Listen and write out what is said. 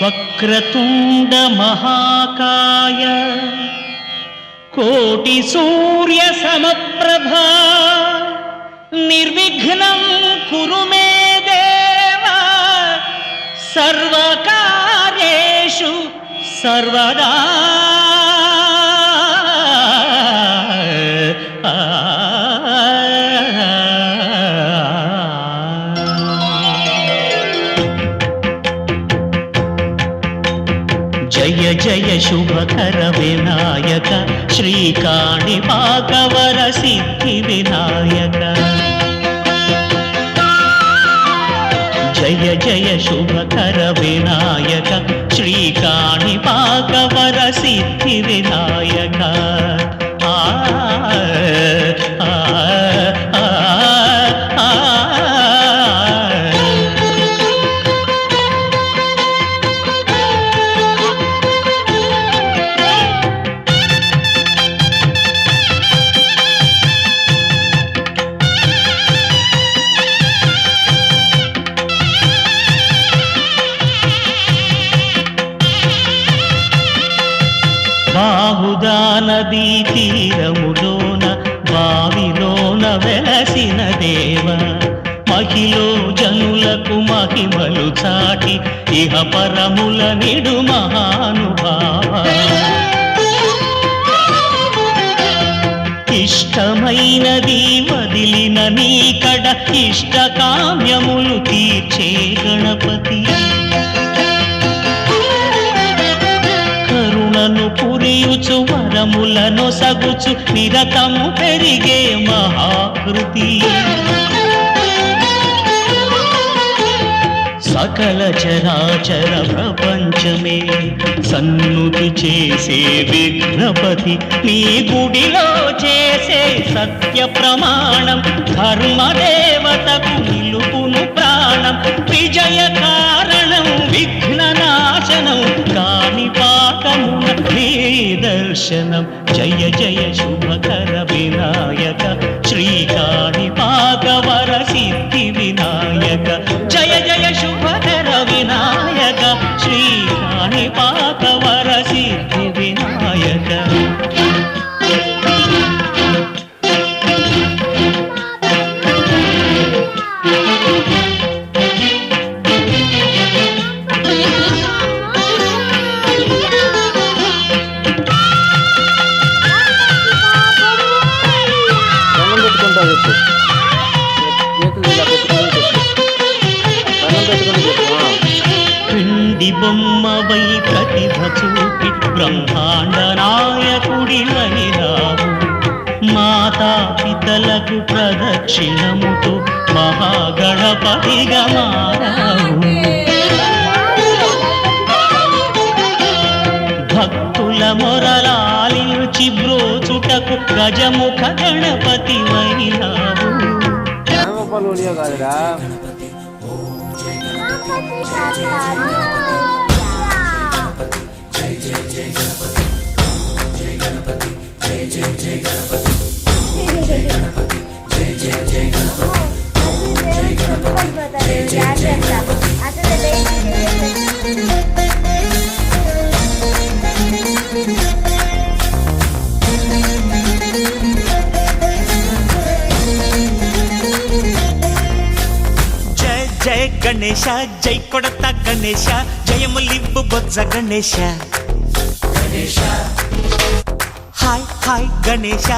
వక్రతుండ మహాకాయ కోటి సూర్య సమప్రభా నిర్విఘ్నం కురు మే దేవ సర్వకార్యేషు సర్వదా. జయ జయ శుభకర వినాయక శ్రీకాణిపాకవర సిద్ధి వినాయక. జయ జయ శుభకర వినాయక శ్రీకాణిపాకవర సిద్ధి వినాయక. ఆ ఆ ఆ ఆ బాహుదా నదీ తీరములోన బావిలోన వెలసిన దేవ మహిలో జనులకు మహిమలు చాటి ఇహ పరముల నిడు మహానుభావ. ఇష్టమైనది వదిలిన నీకడ ఇష్ట కామ్యములు తీర్చే గణపతి. కరుణను పురియుచు వరములను సగుచు నిరతము పెరిగే మహాకృతి. సకల చరాచర ప్రపంచమే సన్నుతి చేసే విఘ్నపతి. నీ గుడిలో చేసే సత్య ప్రమాణం ధర్మదేవతకు నిలుపును ప్రాణం. విజయ కారణం విఘ్న నాశనం కాణిపాకమున నీ దర్శనం. జయ జయ శుభకర వినాయక శ్రీకాణిపాకవర సిద్ధి వినాయక. జయ జయ శుభకర వినాయక శ్రీకాణిపాకవర సిద్ధి వినాయక. పిండి బొమ్మవై ప్రతిభ చూపి బ్రహ్మాండ నాయకుడి అయినావు. మాతా పితలకు ప్రదక్షిణముతో మహాగణపతిగా మారావు. భక్తుల మొరలాలించి బ్రోచుటకు గజముఖ గణపతి అయినావు. జయ గణేశ జై కొడత గణేశ జయములివ్వు బొజ్జ గణేశ. హాయ్ హాయ్ గణేశ.